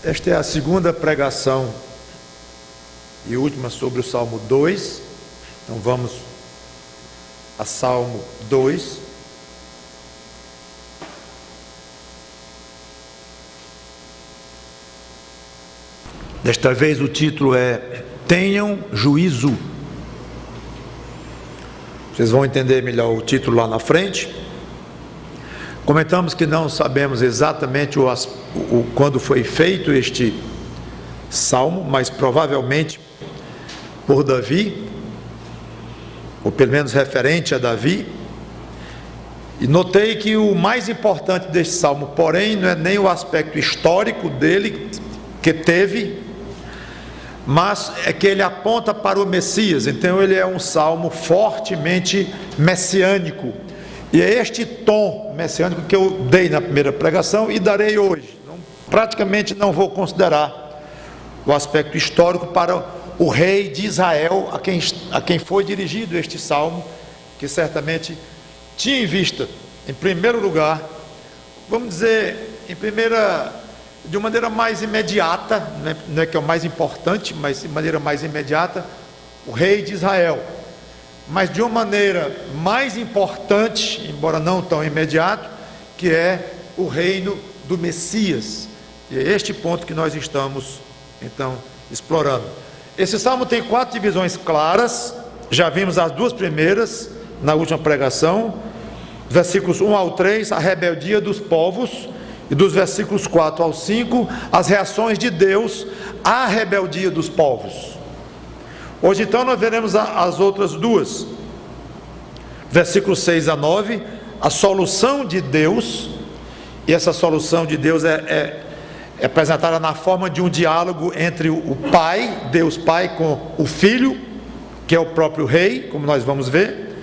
Esta é a segunda pregação e última sobre o Salmo 2. Então vamos a Salmo 2. Desta vez o título é Tenham Juízo. Vocês vão entender melhor o título lá na frente. Comentamos que não sabemos exatamente quando foi feito este salmo, mas provavelmente por Davi, ou pelo menos referente a Davi. E notei que o mais importante deste salmo, porém, não é nem o aspecto histórico dele, que teve, mas é que ele aponta para o Messias. Então ele é um salmo fortemente messiânico. E é este tom messiânico que eu dei na primeira pregação e darei hoje. Praticamente não vou considerar o aspecto histórico para o rei de Israel, a quem foi dirigido este salmo, que certamente tinha em vista, em primeiro lugar, vamos dizer, de uma maneira mais imediata, não é que é o mais importante, mas de maneira mais imediata, o rei de Israel. Mas de uma maneira mais importante, embora não tão imediato, que é o reino do Messias. E é este ponto que nós estamos, então, explorando. Esse salmo tem 4 divisões claras, já vimos as 2 primeiras na última pregação, versículos 1 ao 3, a rebeldia dos povos, e dos versículos 4 ao 5, as reações de Deus à rebeldia dos povos. Hoje então nós veremos as outras 2, versículos 6 a 9, a solução de Deus, e essa solução de Deus é apresentada na forma de um diálogo entre o Pai, Deus Pai, com o Filho, que é o próprio Rei, como nós vamos ver,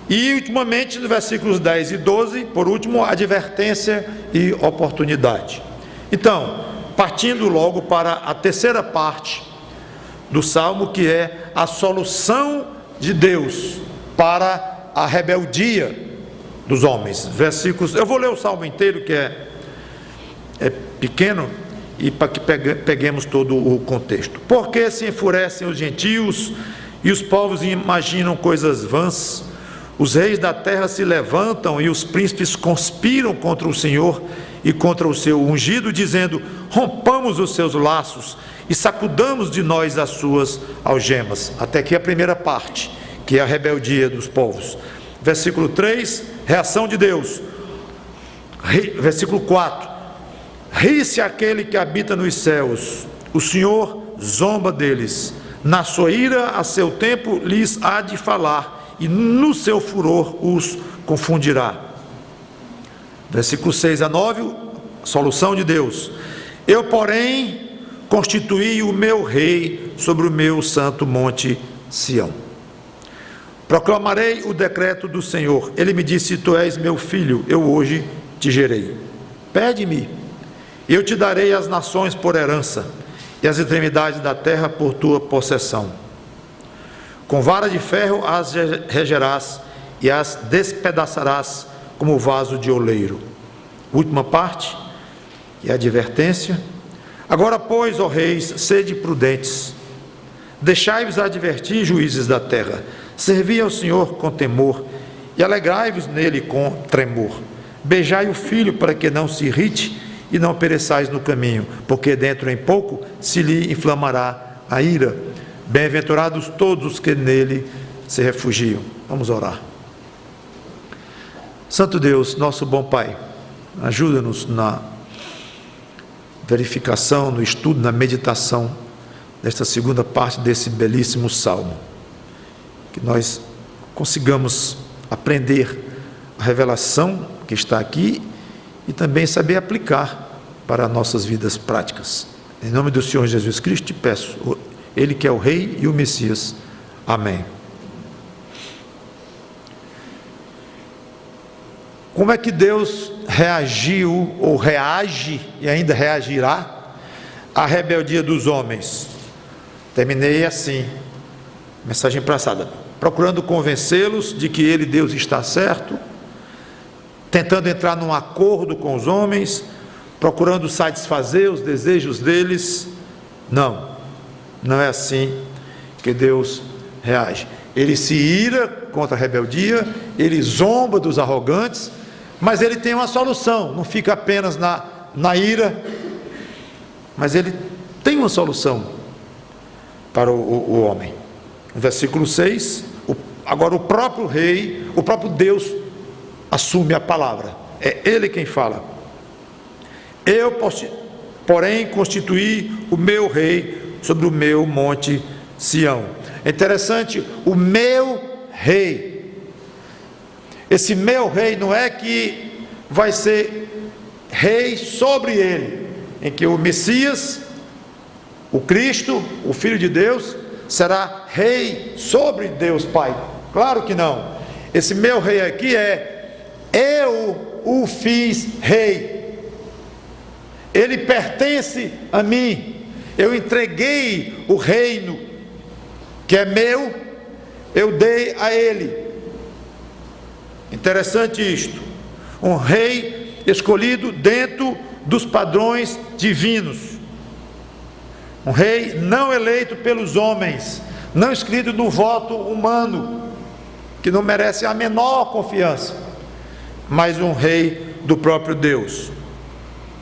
e ultimamente nos versículos 10 e 12, por último, advertência e oportunidade. Então, partindo logo para a terceira parte do Salmo, que é a solução de Deus para a rebeldia dos homens. Versículos, eu vou ler o Salmo inteiro, que é pequeno, e para que peguemos todo o contexto. Porque se enfurecem os gentios e os povos imaginam coisas vãs, os reis da terra se levantam e os príncipes conspiram contra o Senhor e contra o seu ungido, dizendo: rompamos os seus laços e sacudamos de nós as suas algemas. Até aqui a primeira parte, que é a rebeldia dos povos. Versículo 3, reação de Deus. Versículo 4, ri-se aquele que habita nos céus, o Senhor zomba deles, na sua ira a seu tempo lhes há de falar, e no seu furor os confundirá. Versículo 6 a 9, solução de Deus. Eu, porém, constituí o meu rei sobre o meu santo monte Sião. Proclamarei o decreto do Senhor. Ele me disse: tu és meu filho, eu hoje te gerei. Pede-me, eu te darei as nações por herança, e as extremidades da terra por tua possessão. Com vara de ferro as regerás, e as despedaçarás como vaso de oleiro. Última parte, e a advertência. Agora, pois, ó reis, sede prudentes, deixai-vos advertir, juízes da terra, servi ao Senhor com temor, e alegrai-vos nele com tremor. Beijai o filho para que não se irrite, e não pereçais no caminho, porque dentro em pouco se lhe inflamará a ira. Bem-aventurados todos os que nele se refugiam. Vamos orar. Santo Deus, nosso bom Pai, ajuda-nos na verificação, no estudo, na meditação desta segunda parte desse belíssimo salmo, que nós consigamos aprender a revelação que está aqui e também saber aplicar para nossas vidas práticas. Em nome do Senhor Jesus Cristo te peço, Ele que é o Rei e o Messias. Amém. Como é que Deus reagiu ou reage e ainda reagirá à rebeldia dos homens? Terminei assim, mensagem passada, procurando convencê-los de que Ele, Deus, está certo, tentando entrar num acordo com os homens, procurando satisfazer os desejos deles. Não, não é assim que Deus reage. Ele se ira contra a rebeldia, ele zomba dos arrogantes, mas ele tem uma solução, não fica apenas na ira, mas ele tem uma solução para o homem. No versículo 6, agora o próprio rei, o próprio Deus assume a palavra, é ele quem fala. Eu, porém, constituí o meu rei sobre o meu monte Sião. É interessante, o meu rei. Esse meu rei não é que vai ser rei sobre ele, em que o Messias, o Cristo, o Filho de Deus, será rei sobre Deus Pai. Claro que não. Esse meu rei aqui eu o fiz rei. Ele pertence a mim. Eu entreguei o reino que é meu, eu dei a ele. Interessante isto. Um rei escolhido dentro dos padrões divinos. Um rei não eleito pelos homens, não escrito no voto humano, que não merece a menor confiança, mas um rei do próprio Deus,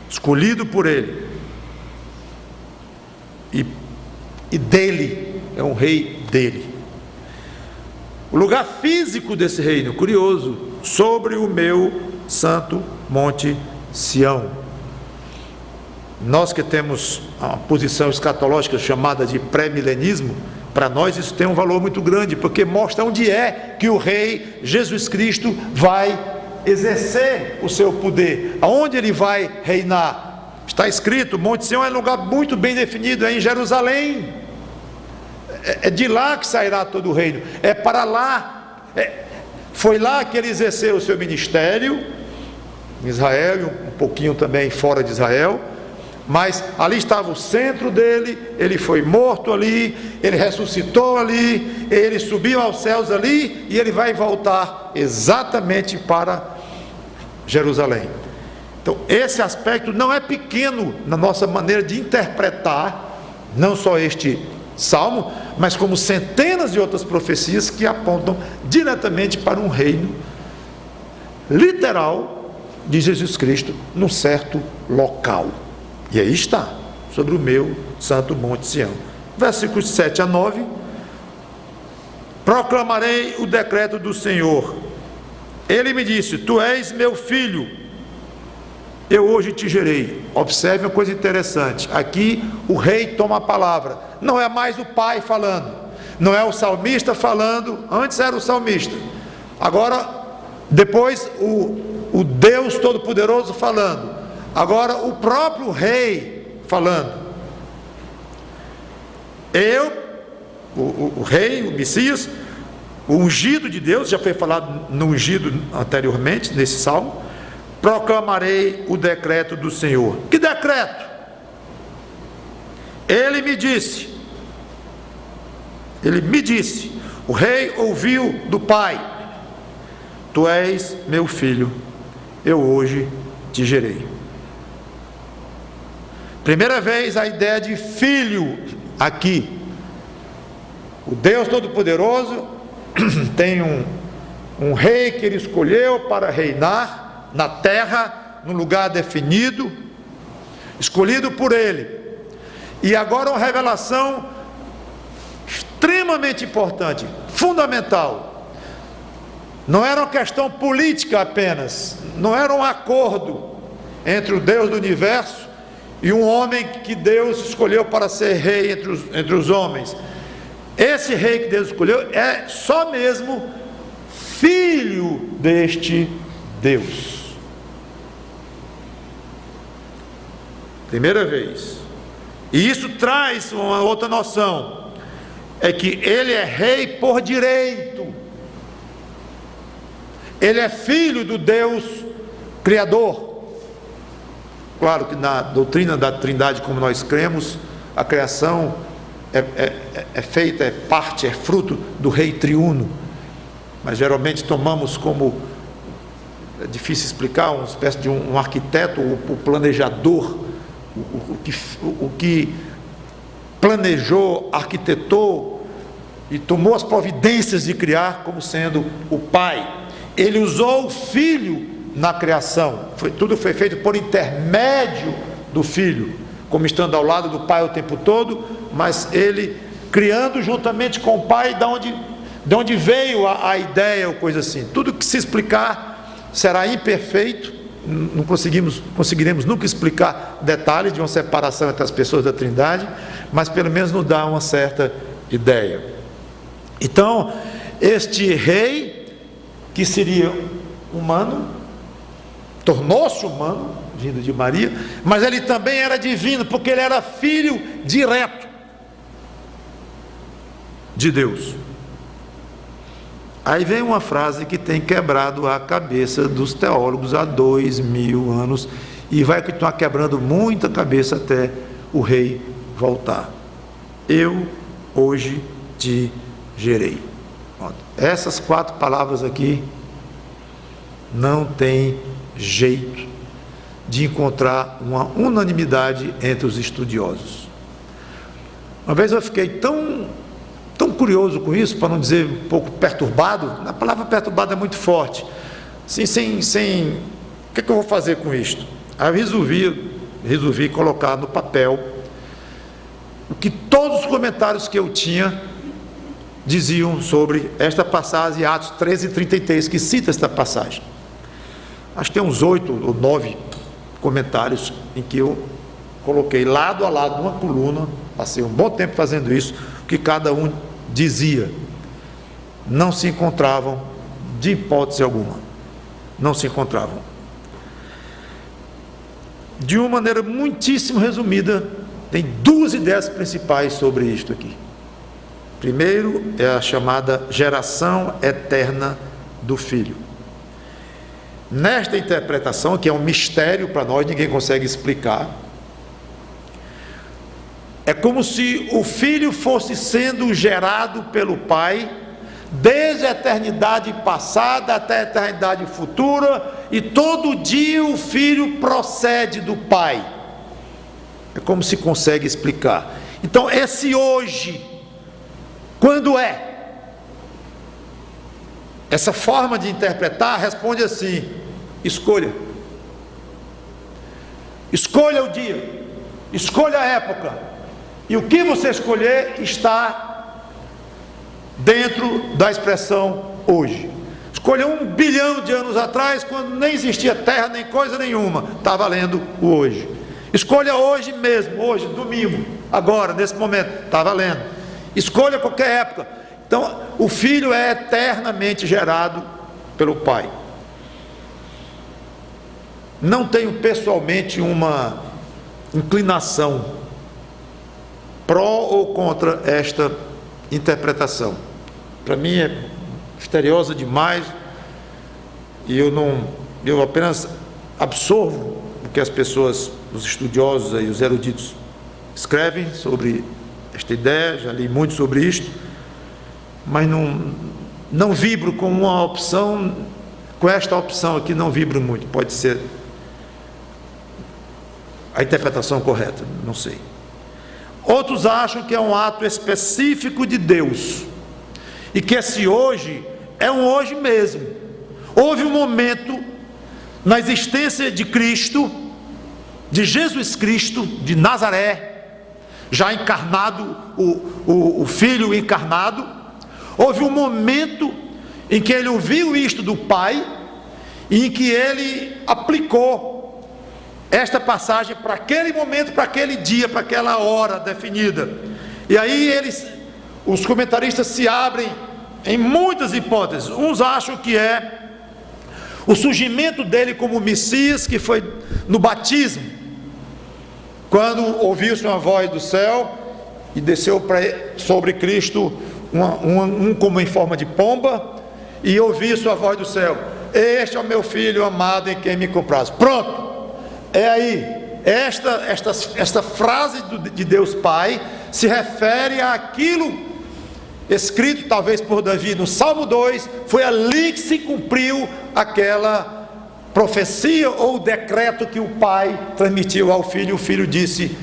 escolhido por ele, e dele, é um rei dele. O lugar físico desse reino, curioso, sobre o meu santo monte Sião. Nós que temos uma posição escatológica chamada de pré-milenismo, para nós isso tem um valor muito grande, porque mostra onde é que o rei Jesus Cristo vai exercer o seu poder, aonde ele vai reinar. Está escrito, Monte Sião é um lugar muito bem definido, é em Jerusalém. É de lá que sairá todo o reino, é para lá. Foi lá que ele exerceu o seu ministério, em Israel, e um pouquinho também fora de Israel, mas ali estava o centro dele. Ele foi morto ali, ele ressuscitou ali, ele subiu aos céus ali, e ele vai voltar exatamente para Jerusalém. Então esse aspecto não é pequeno na nossa maneira de interpretar, não só este salmo, mas como centenas de outras profecias que apontam diretamente para um reino literal de Jesus Cristo num certo local. E aí está, sobre o meu santo monte Sião. Versículos 7 a 9. Proclamarei o decreto do Senhor. Ele me disse: tu és meu filho, eu hoje te gerei. Observe uma coisa interessante, aqui o rei toma a palavra, não é mais o pai falando, não é o salmista falando, antes era o salmista, agora, depois o Deus Todo-Poderoso falando, agora o próprio rei falando. O rei, o Messias, o ungido de Deus, já foi falado no ungido anteriormente, nesse salmo. Proclamarei o decreto do Senhor. Que decreto? Ele me disse, o rei ouviu do pai: tu és meu filho, eu hoje te gerei. Primeira vez a ideia de filho aqui. O Deus Todo-Poderoso tem um rei que ele escolheu para reinar na terra, num lugar definido, escolhido por ele. E agora uma revelação extremamente importante, fundamental. Não era uma questão política apenas, não era um acordo entre o Deus do universo e um homem que Deus escolheu para ser rei entre os homens. Esse rei que Deus escolheu é só mesmo filho deste Deus. Primeira vez. E isso traz uma outra noção, é que ele é rei por direito. Ele é filho do Deus Criador. Claro que na doutrina da Trindade, como nós cremos, a criação é feita, é parte, é fruto do Rei Triuno. Mas geralmente tomamos como é difícil explicar, uma espécie de um arquiteto, o planejador, o que planejou, arquitetou e tomou as providências de criar como sendo o Pai. Ele usou o Filho na criação, tudo foi feito por intermédio do Filho, como estando ao lado do Pai o tempo todo, mas ele criando juntamente com o Pai, de onde veio a ideia ou coisa assim. Tudo que se explicar será imperfeito, não conseguiremos nunca explicar detalhes de uma separação entre as pessoas da Trindade, mas pelo menos nos dá uma certa ideia. Então, este rei, que seria humano, tornou-se humano, vindo de Maria, mas ele também era divino, porque ele era filho direto de Deus. Aí vem uma frase que tem quebrado a cabeça dos teólogos há 2000 anos, e vai continuar quebrando muita cabeça até o rei voltar. Eu hoje te gerei. Essas 4 palavras aqui não tem jeito de encontrar uma unanimidade entre os estudiosos. Uma vez eu fiquei tão curioso com isso, para não dizer um pouco perturbado. A palavra perturbado é muito forte. O que eu vou fazer com isto? Aí eu resolvi colocar no papel o que todos os comentários que eu tinha diziam sobre esta passagem, Atos 13:33, que cita esta passagem. Acho que tem uns 8 ou 9 comentários em que eu coloquei lado a lado numa coluna, passei um bom tempo fazendo isso, o que cada um dizia. Não se encontravam de hipótese alguma, não se encontravam. De uma maneira muitíssimo resumida, tem 2 ideias principais sobre isto aqui. Primeiro é a chamada geração eterna do Filho. Nesta interpretação, que é um mistério para nós, ninguém consegue explicar, é como se o Filho fosse sendo gerado pelo Pai, desde a eternidade passada até a eternidade futura, e todo dia o Filho procede do Pai. É como se consegue explicar. Então, esse hoje, quando é? Essa forma de interpretar responde assim: escolha. Escolha o dia, escolha a época, e o que você escolher está dentro da expressão hoje. Escolha 1 bilhão de anos atrás, quando nem existia terra nem coisa nenhuma, está valendo o hoje. Escolha hoje mesmo, hoje, domingo, agora, nesse momento, está valendo. Escolha qualquer época. Então, o Filho é eternamente gerado pelo Pai. Não tenho pessoalmente uma inclinação pró ou contra esta interpretação. Para mim é misteriosa demais, e eu apenas absorvo o que as pessoas, os estudiosos e os eruditos escrevem sobre esta ideia. Já li muito sobre isto, mas não vibro com uma opção, com esta opção aqui não vibro muito. Pode ser a interpretação correta, não sei. Outros acham que é um ato específico de Deus, e que esse hoje é um hoje mesmo. Houve um momento na existência de Cristo, de Jesus Cristo de Nazaré, já encarnado, o Filho encarnado. Houve um momento em que ele ouviu isto do Pai, e em que ele aplicou esta passagem para aquele momento, para aquele dia, para aquela hora definida. E aí os comentaristas se abrem em muitas hipóteses. Uns acham que é o surgimento dele como Messias, que foi no batismo, quando ouviu-se uma voz do céu e desceu sobre Cristo como em forma de pomba, e ouviu sua voz do céu: este é o meu filho amado, em quem me comprazo. Pronto, é aí. Esta frase de Deus Pai se refere àquilo escrito talvez por Davi no Salmo 2. Foi ali que se cumpriu aquela profecia ou o decreto que o pai transmitiu ao filho. O filho disse,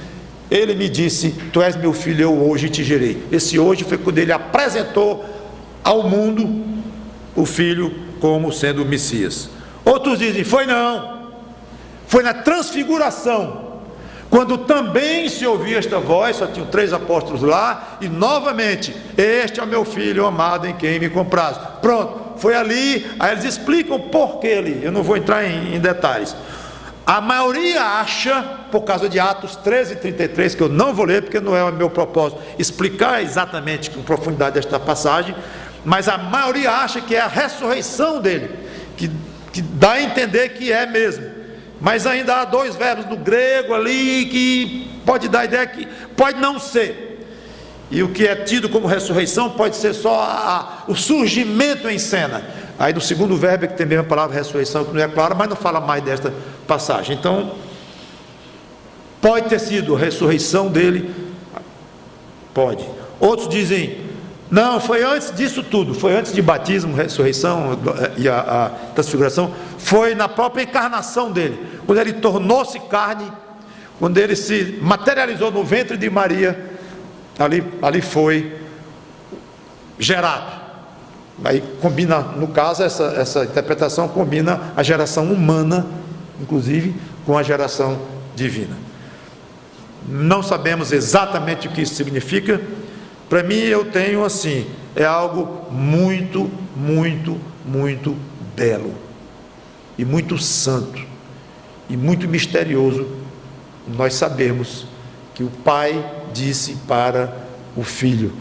ele me disse, tu és meu filho, eu hoje te gerei. Esse hoje foi quando ele apresentou ao mundo o filho como sendo o Messias. Outros dizem, foi não, foi na transfiguração, quando também se ouvia esta voz, só tinham 3 apóstolos lá, e novamente, este é o meu filho amado em quem me comprazo. Pronto, foi ali. Aí eles explicam por que ali, eu não vou entrar em detalhes. A maioria acha, por causa de Atos 13 e 33, que eu não vou ler, porque não é o meu propósito explicar exatamente com profundidade esta passagem, mas a maioria acha que é a ressurreição dele, que dá a entender que é mesmo. Mas ainda há 2 verbos no grego ali que pode dar a ideia que pode não ser. E o que é tido como ressurreição pode ser só o surgimento em cena. Aí do segundo verbo é que tem a mesma palavra ressurreição, que não é clara, mas não fala mais desta passagem. Então, pode ter sido a ressurreição dele, pode. Outros dizem, não, foi antes disso tudo, foi antes de batismo, ressurreição e a transfiguração, foi na própria encarnação dele, quando ele tornou-se carne, quando ele se materializou no ventre de Maria, ali foi gerado. Aí combina, no caso, essa interpretação combina a geração humana, inclusive, com a geração divina. Não sabemos exatamente o que isso significa. Para mim, eu tenho assim, é algo muito, muito, muito belo, e muito santo, e muito misterioso, nós sabemos que o Pai disse para o Filho,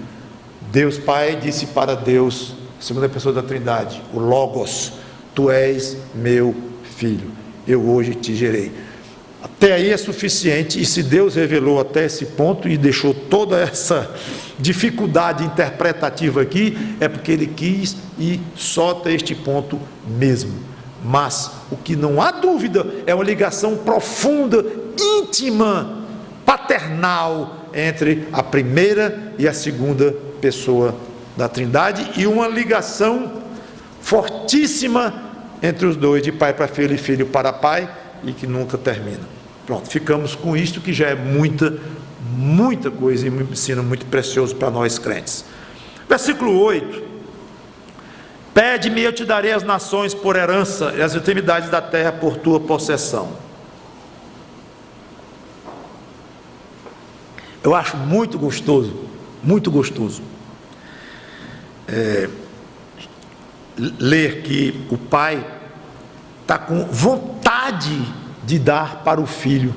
Deus Pai disse para Deus, segunda pessoa da Trindade, o Logos, tu és meu filho, eu hoje te gerei. Até aí é suficiente, e se Deus revelou até esse ponto e deixou toda essa dificuldade interpretativa aqui, é porque Ele quis e só até este ponto mesmo. Mas o que não há dúvida é uma ligação profunda, íntima, paternal entre a primeira e a segunda pessoa da Trindade, e uma ligação fortíssima entre os dois, de pai para filho e filho para pai, e que nunca termina. Pronto, ficamos com isto, que já é muita coisa, e um ensino muito precioso para nós crentes. Versículo 8: pede-me, eu te darei as nações por herança, e as extremidades da terra por tua possessão. Eu acho muito gostoso ler que o pai está com vontade de dar para o filho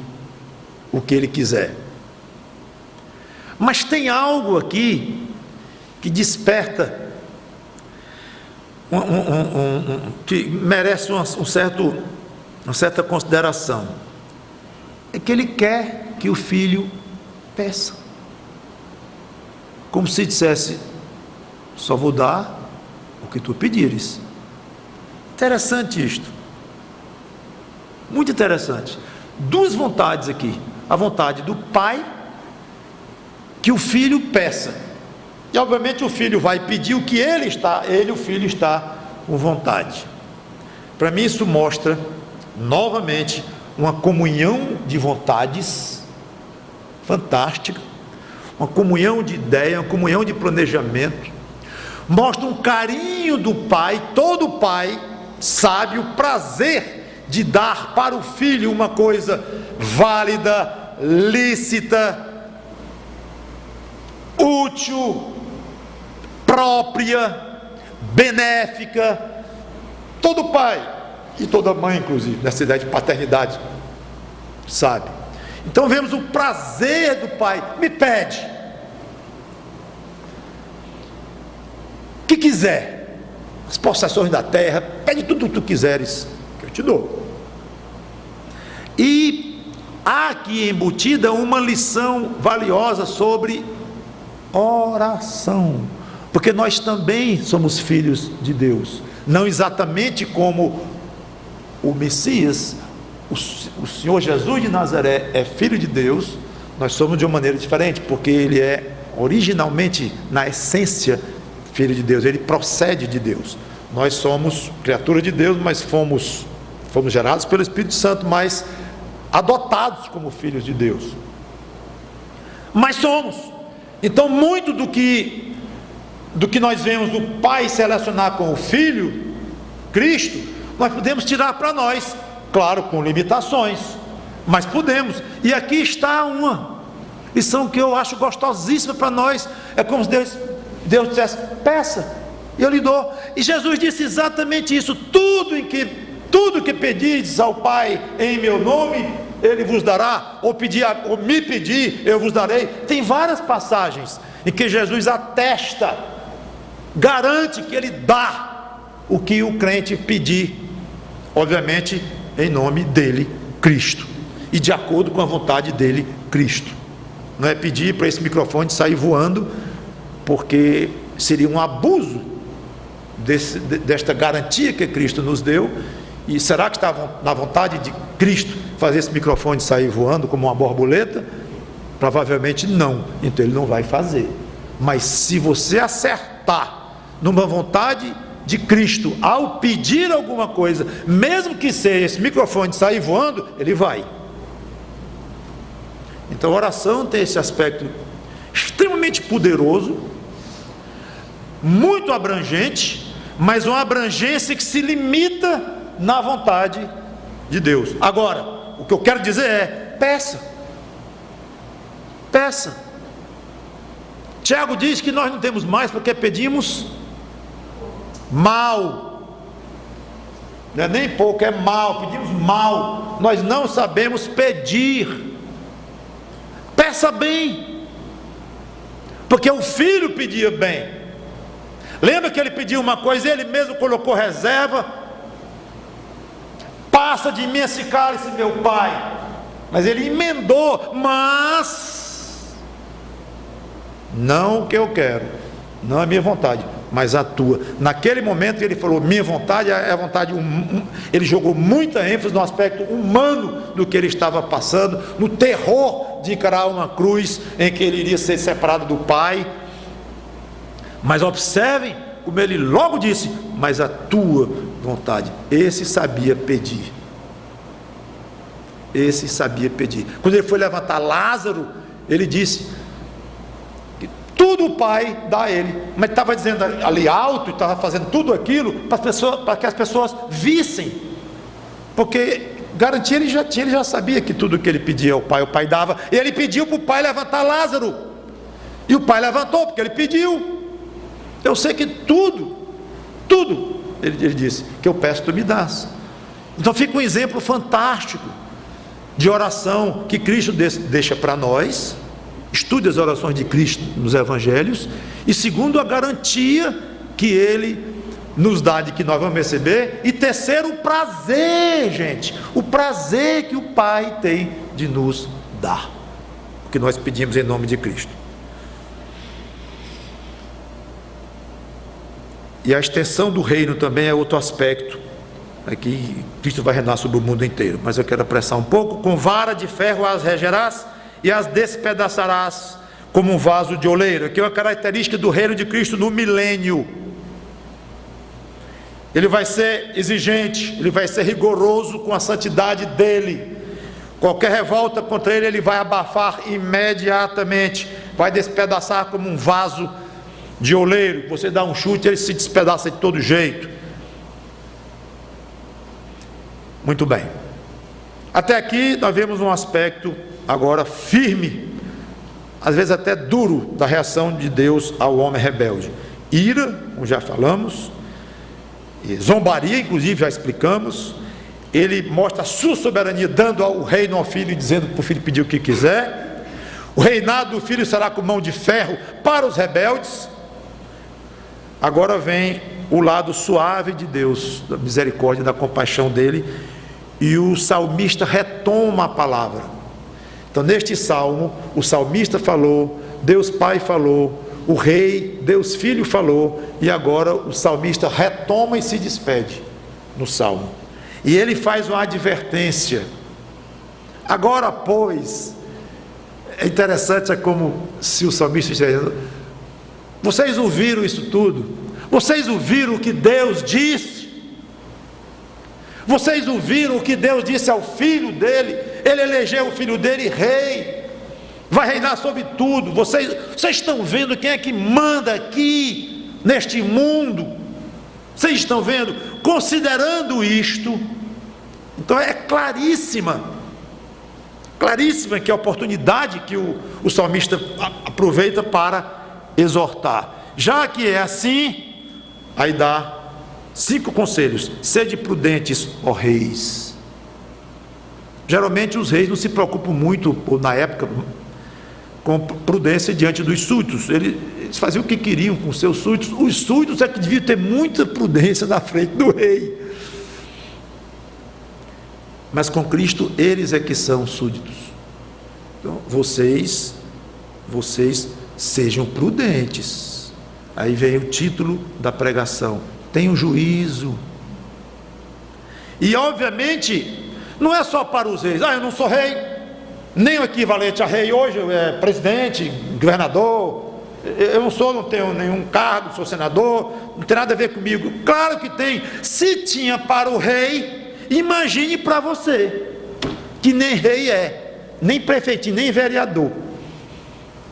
o que ele quiser. Mas tem algo aqui que desperta, que merece uma certa consideração. É que ele quer que o filho peça, como se dissesse: só vou dar o que tu pedires. Interessante isto, muito interessante. 2 vontades aqui: a vontade do pai que o filho peça, e obviamente o filho vai pedir o que o filho está com vontade. Para mim isso mostra novamente uma comunhão de vontades fantástica, uma comunhão de ideia, uma comunhão de planejamento. Mostra um carinho do pai. Todo pai sabe o prazer de dar para o filho uma coisa válida, lícita, útil, própria, benéfica. Todo pai e toda mãe, inclusive, nessa ideia de paternidade, sabe. Então vemos o prazer do pai. Me pede o que quiser, as possessões da terra, pede tudo o que tu quiseres, que eu te dou. E há aqui embutida uma lição valiosa sobre oração, porque nós também somos filhos de Deus, não exatamente como o Messias, o Senhor Jesus de Nazaré é filho de Deus. Nós somos de uma maneira diferente, porque ele é originalmente, na essência, filho de Deus, ele procede de Deus. Nós somos criatura de Deus, mas fomos fomos gerados pelo Espírito Santo, mas adotados como filhos de Deus. Mas somos. Então, muito do que nós vemos o Pai se relacionar com o Filho, Cristo, nós podemos tirar para nós, claro, com limitações, mas podemos. E aqui está uma lição que eu acho gostosíssima para nós. É como se Deus dissesse: peça, e eu lhe dou. E Jesus disse exatamente isso: tudo que pedis ao Pai em meu nome, Ele vos dará, ou me pedir, eu vos darei. Tem várias passagens em que Jesus atesta, garante que Ele dá o que o crente pedir, obviamente em nome dele, Cristo, e de acordo com a vontade dele, Cristo. Não é pedir para esse microfone sair voando, porque seria um abuso desta garantia que Cristo nos deu. E será que está na vontade de Cristo fazer esse microfone sair voando como uma borboleta? Provavelmente não, então Ele não vai fazer. Mas se você acertar numa vontade de Cristo ao pedir alguma coisa, mesmo que seja esse microfone sair voando, Ele vai. Então a oração tem esse aspecto extremamente poderoso, muito abrangente, mas uma abrangência que se limita na vontade de Deus. Agora, o que eu quero dizer é: peça. Peça. Tiago diz que nós não temos mais porque pedimos mal. Não é nem pouco, é mal, pedimos mal. Nós não sabemos pedir. Peça bem, porque o filho pedia bem. Lembra que ele pediu uma coisa, ele mesmo colocou reserva: passa de mim esse cálice, meu pai. Mas ele emendou: mas não o que eu quero, não a minha vontade, mas a tua. Naquele momento ele falou: minha vontade é a vontade. Ele jogou muita ênfase no aspecto humano do que ele estava passando, no terror de encarar uma cruz em que ele iria ser separado do pai. Mas observem como ele logo disse: mas a tua vontade. Esse sabia pedir. Esse sabia pedir. Quando ele foi levantar Lázaro, ele disse que tudo o Pai dá a ele, mas estava dizendo ali alto, estava fazendo tudo aquilo para que as pessoas vissem, porque garantia ele já sabia que tudo que ele pedia ao Pai, o Pai dava. E ele pediu para o Pai levantar Lázaro, e o Pai levantou porque ele pediu. Eu sei que tudo, ele disse, que eu peço tu me dás. Então fica um exemplo fantástico de oração que Cristo deixa para nós. Estude as orações de Cristo nos Evangelhos. E segundo, a garantia que Ele nos dá de que nós vamos receber. E terceiro, o prazer, gente, o prazer que o Pai tem de nos dar, o que nós pedimos em nome de Cristo. E a extensão do reino também é outro aspecto. Aqui Cristo vai reinar sobre o mundo inteiro, mas eu quero apressar um pouco. Com vara de ferro as regerás e as despedaçarás como um vaso de oleiro. Aqui é uma característica do reino de Cristo no milênio. Ele vai ser exigente, ele vai ser rigoroso com a santidade dele. Qualquer revolta contra ele, ele vai abafar imediatamente, vai despedaçar como um vaso de oleiro. Você dá um chute, ele se despedaça de todo jeito. Muito bem. Até aqui nós vemos um aspecto agora firme, às vezes até duro, da reação de Deus ao homem rebelde. Ira, como já falamos, e zombaria, inclusive já explicamos. Ele mostra a sua soberania, dando ao reino ao filho e dizendo para o filho pedir o que quiser. O reinado do filho será com mão de ferro para os rebeldes. Agora vem o lado suave de Deus, da misericórdia e da compaixão dele, e o salmista retoma a palavra. Então neste salmo, o salmista falou, Deus Pai falou, o rei, Deus Filho falou, e agora o salmista retoma e se despede no salmo. E ele faz uma advertência. Agora, pois, é interessante, é como se o salmista estivesse dizendo: vocês ouviram isso tudo? Vocês ouviram o que Deus disse? Vocês ouviram o que Deus disse ao filho dele? Ele elegeu o filho dele rei, vai reinar sobre tudo. Vocês estão vendo quem é que manda aqui neste mundo? Vocês estão vendo? Considerando isto, então é claríssima que a oportunidade que o salmista aproveita para exortar. Já que é assim, aí dá 5 conselhos: sede prudentes, ó reis. Geralmente os reis não se preocupam muito, na época, com prudência diante dos súditos. Eles faziam o que queriam com seus súditos. Os súditos é que deviam ter muita prudência na frente do rei. Mas com Cristo, eles é que são súditos. Então, vocês sejam prudentes. Aí vem o título da pregação: tenham juízo. E obviamente não é só para os reis. Eu não sou rei, nem o equivalente a rei hoje, presidente, governador, eu não tenho nenhum cargo, sou senador, não tem nada a ver comigo. Claro que tem. Se tinha para o rei, imagine para você, que nem rei nem prefeitinho, nem vereador.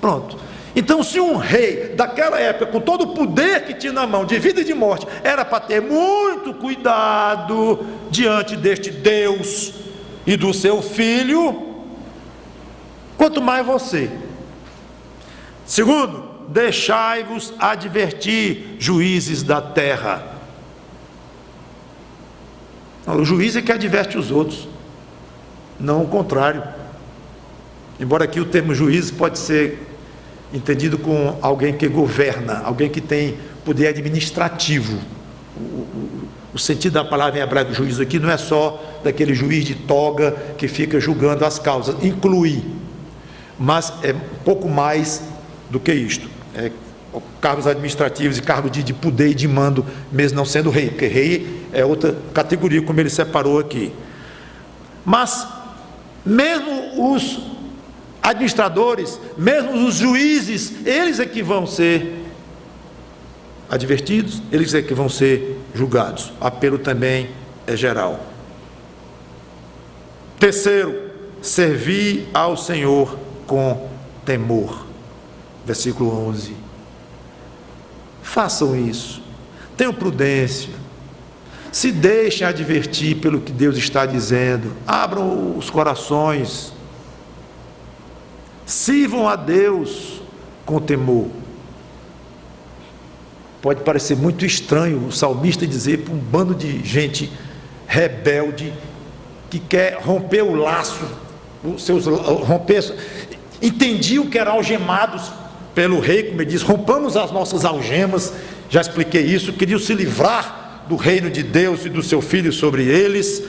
Pronto. Então, se um rei daquela época, com todo o poder que tinha na mão, de vida e de morte, era para ter muito cuidado diante deste Deus e do seu filho, quanto mais você. Segundo, deixai-vos advertir, juízes da terra. O juiz é que adverte os outros, não o contrário. Embora aqui o termo juiz pode ser entendido com alguém que governa, alguém que tem poder administrativo. O sentido da palavra em hebraico juiz aqui não é só daquele juiz de toga que fica julgando as causas, inclui, mas é um pouco mais do que isto. Cargos administrativos e cargos de poder e de mando, mesmo não sendo rei, porque rei é outra categoria, como ele separou aqui. Mas mesmo os administradores, mesmo os juízes, eles é que vão ser advertidos, eles é que vão ser julgados. O apelo também é geral. Terceiro, servir ao Senhor com temor. Versículo 11. Façam isso, tenham prudência, se deixem advertir pelo que Deus está dizendo, abram os corações, sirvam a Deus com temor. Pode parecer muito estranho o salmista dizer para um bando de gente rebelde que quer romper o laço, entendiam que eram algemados pelo rei, como ele diz, rompamos as nossas algemas, já expliquei isso, queriam se livrar do reino de Deus e do seu Filho sobre eles,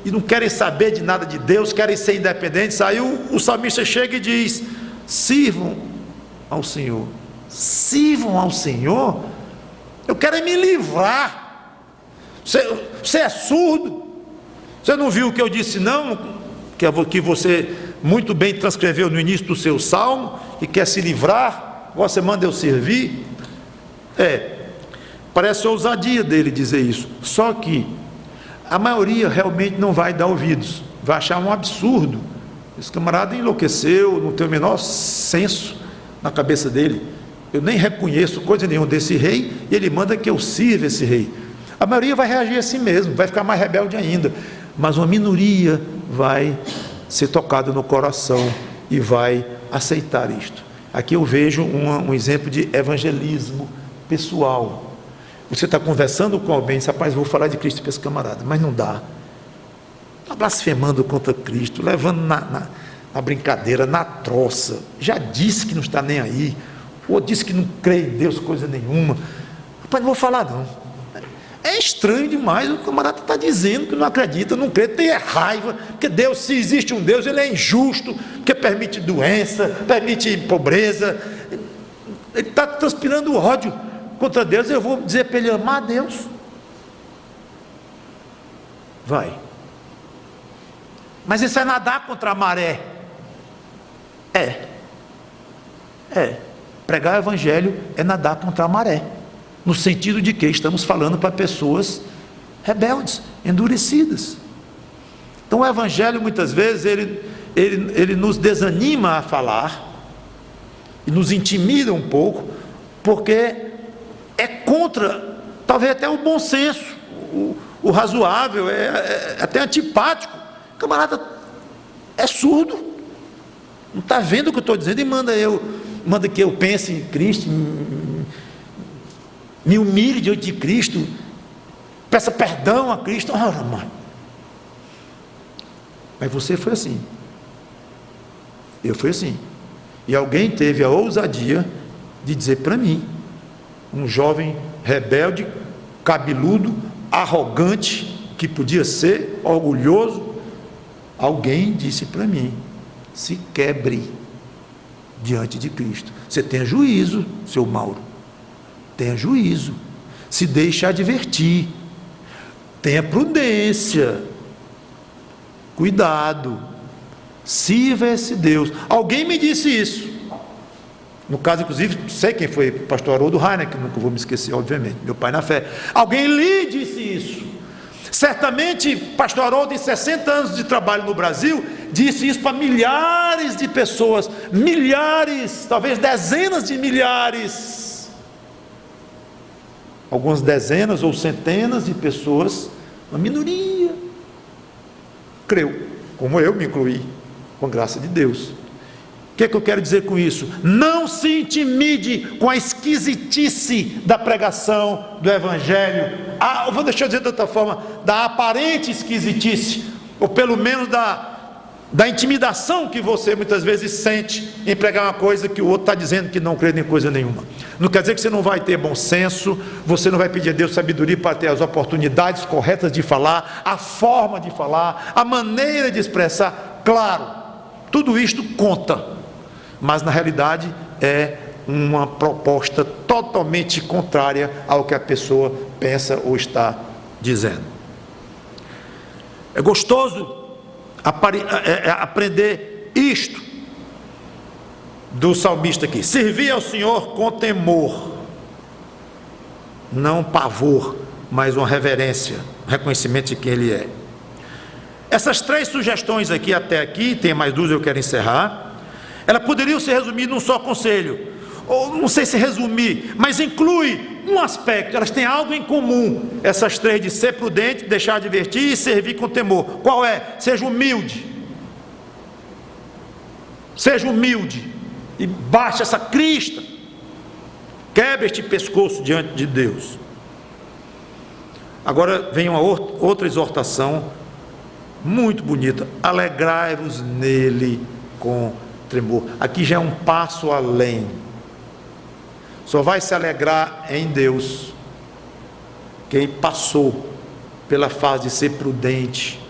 e não querem saber de nada de Deus, querem ser independentes. Aí o salmista chega e diz: sirvam ao Senhor. Sirvam ao Senhor? Eu quero me livrar. Você é surdo? Você não viu o que eu disse não? Que você muito bem transcreveu no início do seu salmo, e quer se livrar, você manda eu servir? Parece ousadia dele dizer isso, só que a maioria realmente não vai dar ouvidos, vai achar um absurdo. Esse camarada enlouqueceu, não tem o menor senso na cabeça dele, eu nem reconheço coisa nenhuma desse rei, e ele manda que eu sirva esse rei. A maioria vai reagir assim mesmo, vai ficar mais rebelde ainda, mas uma minoria vai ser tocada no coração e vai aceitar isto. Aqui eu vejo um exemplo de evangelismo pessoal. Você está conversando com alguém, diz: rapaz, vou falar de Cristo para esse camarada, mas não dá, está blasfemando contra Cristo, levando na brincadeira, na troça, já disse que não está nem aí, ou disse que não crê em Deus coisa nenhuma. Rapaz, não vou falar não. É estranho demais, o camarada está dizendo que não acredita, não crê, tem raiva, porque Deus, se existe um Deus, ele é injusto, porque permite doença, permite pobreza, ele está transpirando ódio contra Deus. Eu vou dizer para ele amar a Deus? Vai. Mas isso é nadar contra a maré? Pregar o evangelho é nadar contra a maré, no sentido de que estamos falando para pessoas rebeldes, endurecidas. Então o Evangelho muitas vezes ele nos desanima a falar e nos intimida um pouco, porque é contra, talvez até o bom senso, o razoável, é até antipático. O camarada é surdo, não está vendo o que eu estou dizendo e manda que eu pense em Cristo, me humilhe diante de Cristo, peça perdão a Cristo. Ora, mano, mas você foi assim, eu fui assim, e alguém teve a ousadia de dizer para mim, um jovem rebelde, cabeludo, arrogante, que podia ser orgulhoso, alguém disse para mim: se quebre diante de Cristo. Você tenha juízo, seu Mauro, tenha juízo, se deixe advertir, tenha prudência, cuidado, sirva esse Deus. Alguém me disse isso, no caso inclusive, sei quem foi, pastor Haroldo Rainer, que nunca vou me esquecer, obviamente, meu pai na fé. Alguém lhe disse isso. Certamente pastor Haroldo, em 60 anos de trabalho no Brasil, disse isso para milhares de pessoas, milhares, talvez dezenas de milhares, algumas dezenas ou centenas de pessoas, uma minoria creu, como eu me incluí, com graça de Deus. O que é que eu quero dizer com isso? Não se intimide com a esquisitice da pregação do Evangelho, eu vou deixar eu dizer de outra forma, da aparente esquisitice, ou pelo menos da intimidação que você muitas vezes sente em pregar uma coisa que o outro está dizendo que não crê em coisa nenhuma. Não quer dizer que você não vai ter bom senso, você não vai pedir a Deus sabedoria para ter as oportunidades corretas de falar, a forma de falar, a maneira de expressar. Claro, tudo isto conta, mas na realidade é uma proposta totalmente contrária ao que a pessoa pensa ou está dizendo. É gostoso aprender isto do salmista aqui: servir ao Senhor com temor, não pavor, mas uma reverência, um reconhecimento de quem Ele é. Essas três sugestões aqui, até aqui, tem mais duas, eu quero encerrar, elas poderiam ser resumidas num só conselho, ou não sei se resumir, mas inclui um aspecto, elas têm algo em comum, essas três, de ser prudente, deixar de divertir e servir com temor. Qual é? Seja humilde, e baixe essa crista, quebre este pescoço diante de Deus. Agora vem uma outra exortação muito bonita: alegrai-vos nele com tremor. Aqui já é um passo além. Só vai se alegrar em Deus quem passou pela fase de ser prudente,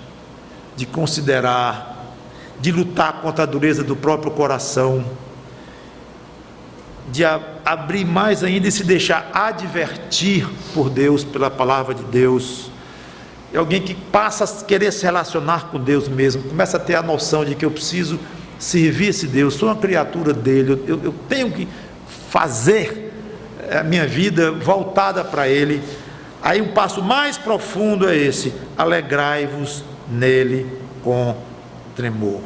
de considerar, de lutar contra a dureza do próprio coração, de abrir mais ainda e se deixar advertir por Deus, pela palavra de Deus. É alguém que passa a querer se relacionar com Deus mesmo, começa a ter a noção de que eu preciso servir esse Deus, sou uma criatura dele, eu tenho que fazer a minha vida voltada para Ele. Aí um passo mais profundo é esse: alegrai-vos nele com tremor.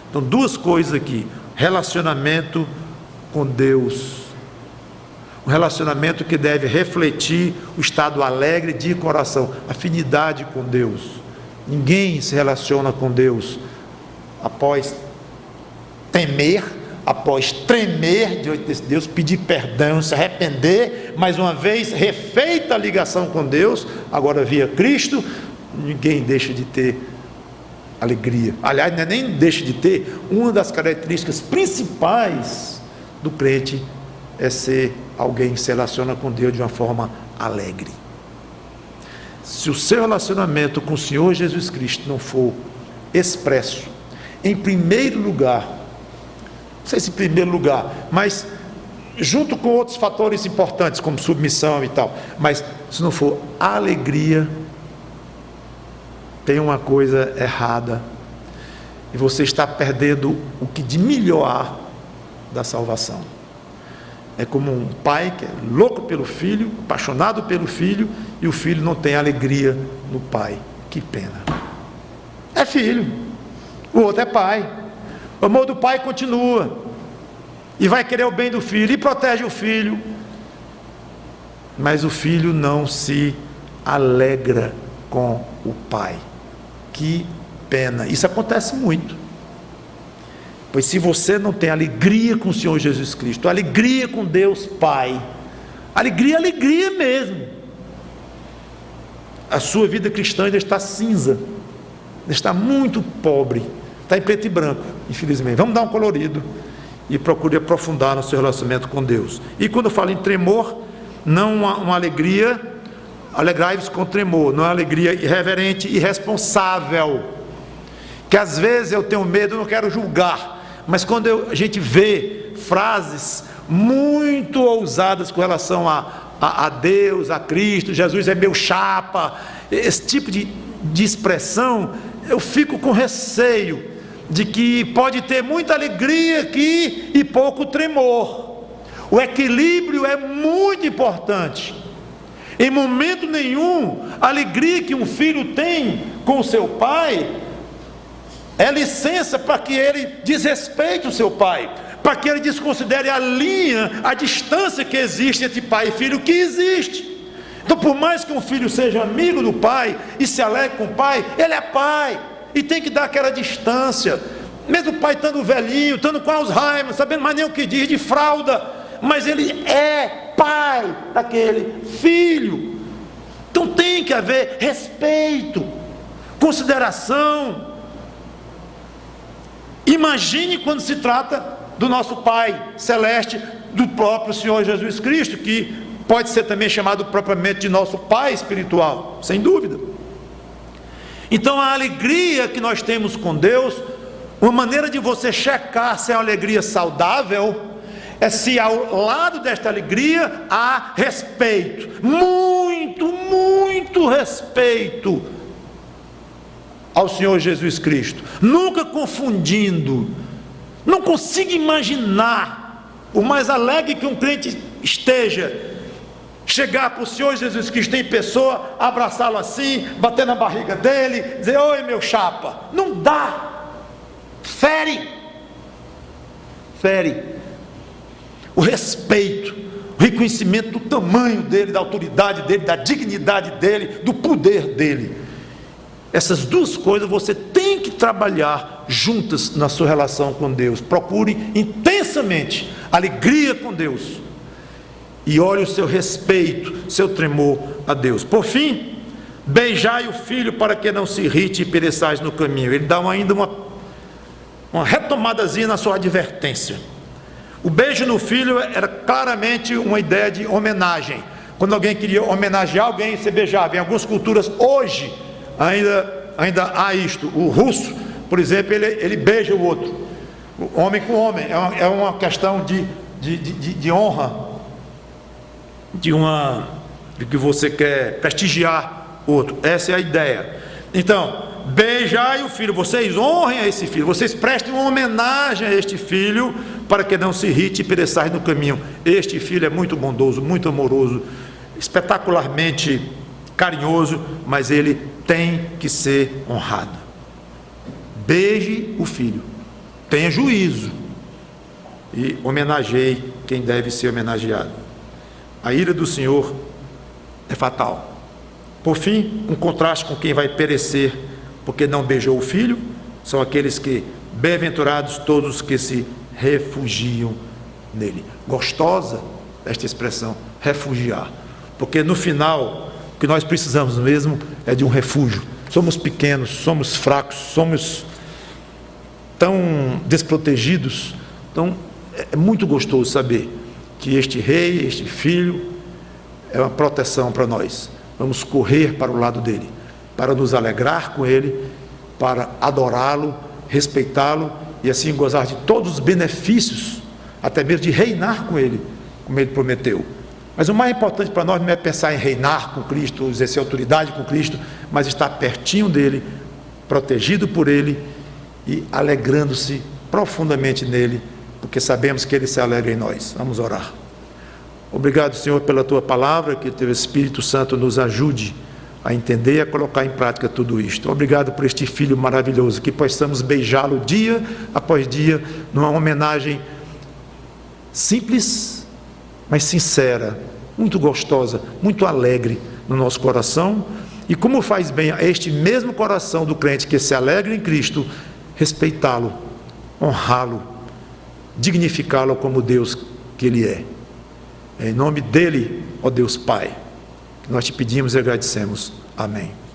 Então, duas coisas aqui: relacionamento com Deus, um relacionamento que deve refletir o estado alegre de coração, afinidade com Deus. Ninguém se relaciona com Deus após temer, após tremer diante desse Deus, pedir perdão, se arrepender, mais uma vez refeita a ligação com Deus, agora via Cristo, ninguém deixa de ter alegria. Aliás, nem deixa de ter. Uma das características principais do crente é ser alguém que se relaciona com Deus de uma forma alegre. Se o seu relacionamento com o Senhor Jesus Cristo não for expresso, em primeiro lugar, não sei se em primeiro lugar, mas junto com outros fatores importantes, como submissão e tal, mas se não for alegria, tem uma coisa errada, e você está perdendo o que de melhor há da salvação. é como um pai que é louco pelo filho, apaixonado pelo filho, e o filho não tem alegria no pai. Que pena. É filho, o outro é pai. O amor do pai continua, e vai querer o bem do filho, e protege o filho, mas o filho não se alegra com o pai. Que pena. Isso acontece muito. Pois se você não tem alegria com o Senhor Jesus Cristo, alegria com Deus Pai, alegria mesmo, a sua vida cristã ainda está cinza, ainda está muito pobre, está em preto e branco, infelizmente. Vamos dar um colorido e procure aprofundar no seu relacionamento com Deus. E quando eu falo em tremor, não uma alegria, alegrai-vos com tremor, não é uma alegria irreverente, irresponsável, que às vezes eu tenho medo, eu não quero julgar, mas quando a gente vê frases muito ousadas com relação a Deus, a Cristo, Jesus é meu chapa, esse tipo de expressão, eu fico com receio de que pode ter muita alegria aqui e pouco tremor. O equilíbrio é muito importante. Em momento nenhum, a alegria que um filho tem com o seu pai é licença para que ele desrespeite o seu pai, para que ele desconsidere a linha, a distância que existe entre pai e filho, que existe. Então, por mais que um filho seja amigo do pai e se alegre com o pai, ele é pai e tem que dar aquela distância, mesmo o pai estando velhinho, estando com Alzheimer, sabendo mais nem o que diz, de fralda, mas ele é pai daquele filho. Então tem que haver respeito, consideração. Imagine quando se trata do nosso Pai Celeste, do próprio Senhor Jesus Cristo, que pode ser também chamado propriamente de nosso Pai espiritual, sem dúvida. Então a alegria que nós temos com Deus, uma maneira de você checar se é uma alegria saudável, é se ao lado desta alegria há respeito, muito respeito ao Senhor Jesus Cristo, nunca confundindo. Não consigo imaginar, por mais alegre que um crente esteja, chegar para o Senhor Jesus Cristo em pessoa, abraçá-lo assim, bater na barriga dele, dizer: oi meu chapa. Não dá, fere o respeito, o reconhecimento do tamanho dele, da autoridade dele, da dignidade dele, do poder dele. Essas duas coisas você tem que trabalhar juntas na sua relação com Deus. Procure intensamente alegria com Deus e olhe o seu respeito, seu tremor a Deus. Por fim, beijai o filho para que não se irrite e pereçais no caminho. Ele dá ainda uma retomadazinha na sua advertência. O beijo no filho era claramente uma ideia de homenagem. Quando alguém queria homenagear alguém, você beijava. Em algumas culturas hoje ainda há isto. O russo, por exemplo, ele beija o outro, o homem com homem. É uma questão de honra, de que você quer prestigiar o outro. Essa é a ideia. Então, beijai o filho, vocês honrem a esse filho, vocês prestem uma homenagem a este filho, para que não se irrite e pereçais no caminho. Este filho é muito bondoso, muito amoroso, espetacularmente carinhoso, mas ele tem que ser honrado. Beije o filho, tenha juízo e homenageie quem deve ser homenageado. A ira do Senhor é fatal. Por fim, um contraste com quem vai perecer porque não beijou o filho, são aqueles que, bem-aventurados todos que se refugiam nele. Gostosa esta expressão, refugiar, porque no final o que nós precisamos mesmo é de um refúgio. Somos pequenos, somos fracos, somos tão desprotegidos. Então é muito gostoso saber que este rei, este filho é uma proteção para nós. Vamos correr para o lado dele, para nos alegrar com ele, para adorá-lo, respeitá-lo e assim gozar de todos os benefícios, até mesmo de reinar com ele, como ele prometeu. Mas o mais importante para nós não é pensar em reinar com Cristo, exercer autoridade com Cristo, mas estar pertinho dele, protegido por ele e alegrando-se profundamente nele, porque sabemos que ele se alegra em nós. Vamos orar. Obrigado, Senhor, pela Tua palavra, que Teu Espírito Santo nos ajude a entender e a colocar em prática tudo isto. Obrigado por este Filho maravilhoso, que possamos beijá-lo dia após dia, numa homenagem simples, mas sincera, muito gostosa, muito alegre no nosso coração. E como faz bem a este mesmo coração do crente que se alegra em Cristo, respeitá-lo, honrá-lo, dignificá-lo como Deus que Ele é. Em nome dEle, ó Deus Pai, nós te pedimos e agradecemos. Amém.